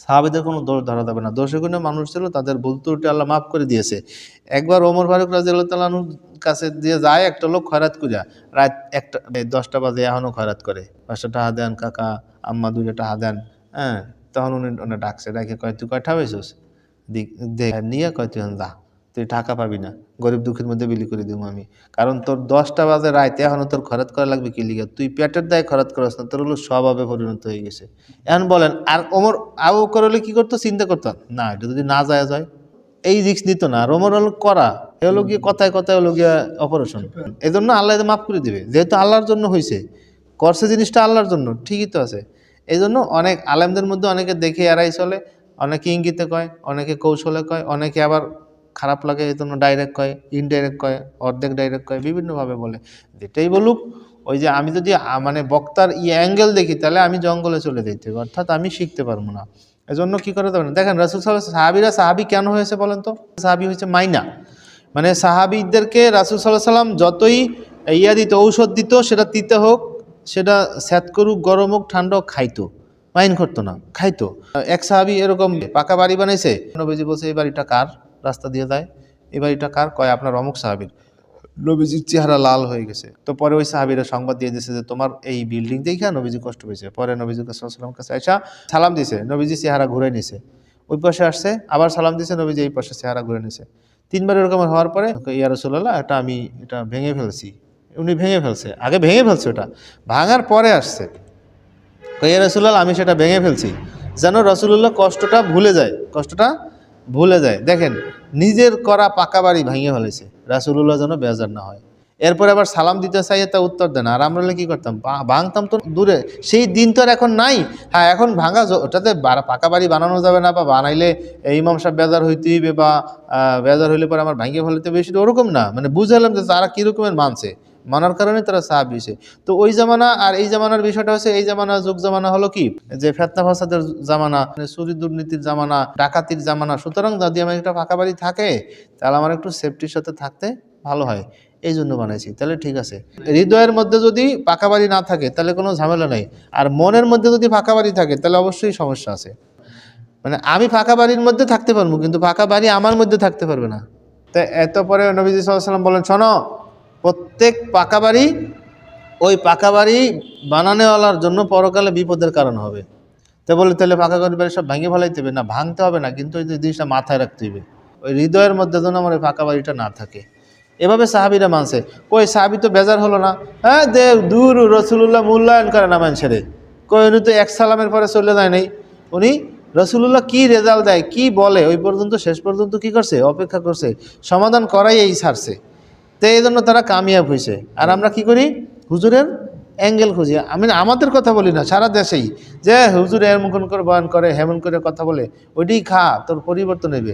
সাহাবীদের কোনো দোষ ধরা যাবে না। দোষে গুণে মানুষ ছিল, তাদের ভুল ত্রুটি আল্লাহ মাফ করে দিয়েছে। একবার ওমর ফারুক রাদিয়াল্লাহু তাআলা আনহুর কাছে দিয়ে যায় একটা লোক খয়রাত কইরা, রাত ১টা ১০টা বাজে এখনো খয়রাত করে। ৫০০ টাকা দেন কাকা, আম্মা ২টা টাকা দেন। হ্যাঁ? তখন উনি ডাকছে, ডাইকে কয়, "তুই কয়টা পাইছস?" দে নিয়ে কয়, "তুই এখন যা। তুই টাকা পাবি না। গরিব দুঃখীর মধ্যে বিলি করে দিবো আমি। কারণ তোর ১০টা বাজে রাইতে এখনো তোর খয়রাত করা লাগবে কি লিগা? তুই পেটের দায়ে খয়রাত করস না, তোর হলো স্বভাবে পরিণত হয়ে গেছে।" এখন বলেন, আর ওমর আবু বকর হলে কি করতো? চিন্তা করতো, না এটা যদি না যায় যায়, এই রিস্ক নিত না। আর ওমর হলো করা, এ হলো গিয়ে কথায় কথায় হলো গিয়ে অপারেশন। এজন্য আল্লাহ এদের মাফ করে দিবে, যেহেতু আল্লাহর জন্য হয়েছে, করছে জিনিসটা আল্লাহর জন্য, ঠিকই তো আছে। এই জন্য অনেক আলেমদের মধ্যে অনেকে দেখে এড়াই চলে, অনেকে ইঙ্গিতে কয়, অনেকে কৌশলে কয়, অনেকে আবার খারাপ লাগে এই জন্য ডাইরেক্ট কয়, ইনডাইরেক্ট কয়, অর্ধেক ডাইরেক্ট কয়, বিভিন্নভাবে বলে। যেটাই বলুক, ওই যে আমি যদি মানে বক্তার অ্যাঙ্গেল দেখি, তাহলে আমি জঙ্গলে চলে যেতে হবে, অর্থাৎ আমি শিখতে পারবো না। এজন্য কি করে দেবেন? দেখেন রাসূল সাল্লাল্লাহু আলাইহি ওয়াসাল্লাম, সাহাবীরা সাহাবী কেন হয়েছে বলেন তো? সাহাবী হয়েছে মাইনা, মানে সাহাবীদেরকে রাসূল সাল্লাল্লাহু আলাইহি ওয়াসাল্লাম যতই দিত, ঔষধ দিত, সেটা তিতে হোক, সেটা স্যাত করুক, গরম হোক, ঠান্ডা হোক, খাইতো, মাইন করতো না, খাইতো। এক সাহাবী এরকম পাকা বাড়ি বানাইছে, নবীজি বলছে, এই বাড়িটা কার? রাস্তা দিয়ে যায়, এই বাড়িটা কার? কয় আপনার অমুক সাহাবীর। নবীজির চেহারা লাল হয়ে গেছে। তো পরে ওই সাহাবীরা সংবাদ দিয়ে দিয়েছে যে তোমার এই বিল্ডিং দেখা নবীজি কষ্ট পেয়েছে। পরে নবীজি সাল্লাল্লাহু আলাইহি ওয়াসাল্লামের কাছে আইসা সালাম দিছে, নবীজি চেহারা ঘুরে নিছে, ওই পাশে আসছে, আবার সালাম দিছে, নবীজি এই পাশে চেহারা ঘুরে নিছে। ৩ বার এরকম হওয়ার পরে, ইয়া রাসূলুল্লাহ, আমি এটা ভেঙে ফেলছি। উনি ভেঙে ফেলছে, আগে ভেঙে ফেলছে, ওটা ভাঙার পরে আসছে, ইয়া রাসূলুল্লাহ, আমি সেটা ভেঙে ফেলছি, যেন রাসূলুল্লাহ কষ্টটা ভুলে যায়, কষ্টটা ভুলে যায়। দেখেন, নিজের করা পাকা বাড়ি ভেঙে ফেলেছে, রাসূলুল্লাহ যেন বেজার না হয়। এরপরে আবার সালাম দিতে চাইয়ে তা উত্তর দেন। আর আমরা কি করতাম? ভাঙতাম তো দূরে, সেই দিন তো আর এখন নাই। হ্যাঁ, এখন ভাঙা, ওটাতে পাকা বাড়ি বানানো যাবে না, বা বানাইলে ইমাম সাহেব বেজার হইতে হইবে, বা বেজার হইলে পরে আমার ভাঙিয়ে ফেলতে বেশি, ওরকম না। মানে বুঝালাম যে তারা কীরকমের মানছে, মানার কারণে তারা সাহাবী হয়েছে। তো ওই জামানা আর এই জামানার বিষয়টা হচ্ছে, এই জামানা যুগ জামানা হলো কি, যে ফেতনা ফাসাদের জামানা, চুরি দুর্নীতির জামানা, ডাকাতির জামানা। সুতরাং যদি আমার একটা পাকা বাড়ি থাকে, তাহলে আমার একটু সেফটির সাথে থাকতে ভালো হয়, এই জন্য বানাইছি। তাহলে ঠিক আছে। হৃদয়ের মধ্যে যদি পাকা বাড়ি না থাকে, তাহলে কোনো ঝামেলা নেই। আর মনের মধ্যে যদি পাকা বাড়ি থাকে, তাহলে অবশ্যই সমস্যা আছে। মানে আমি ফাঁকা বাড়ির মধ্যে থাকতে পারবো, কিন্তু ফাঁকা বাড়ি আমার মধ্যে থাকতে পারবে না। তো এত পরে নবীজি সাল্লাল্লাহু আলাইহি ওয়াসাল্লাম বলেন, শোনো, প্রত্যেক পাকা বাড়ি, ওই পাকা বাড়ি বানানোওয়ালার জন্য পরকালে বিপদের কারণ হবে। তো বলে, তাহলে পাকা বাড়ি সব ভেঙে ফেলাইতে হবে? না, ভাঙতে হবে না, কিন্তু ওই জিনিসটা মাথায় রাখতে হবে, ওই হৃদয়ের মধ্যে যেন আমার ওই পাকা বাড়িটা না থাকে। এভাবে সাহাবীরা মানছে। ওই সাহাবী তো বেজার হলো না, হ্যাঁ, দূর রাসূলুল্লাহ মূল্যায়ন করে না মানুষেরে। কই, উনি তো এক সালামের পরে চলে যায় নাই, উনি রাসূলুল্লাহ কি রেজাল্ট দেয়, কি বলে, ওই পর্যন্ত, শেষ পর্যন্ত কি করছে? অপেক্ষা করছে, সমাধান করাই এই ছাড়ছে। তো এই জন্য তারা কামিয়াব হয়েছে। আর আমরা কি করি? হুজুরের অ্যাঙ্গেল খুঁজি। আমি আমাদের কথা বলি না, সারা দেশেই, যে হুজুর এমন করে বয়ান করে, হেমন করে কথা বলে, ওইটাই খা, তোর পরিবর্তন নেবে।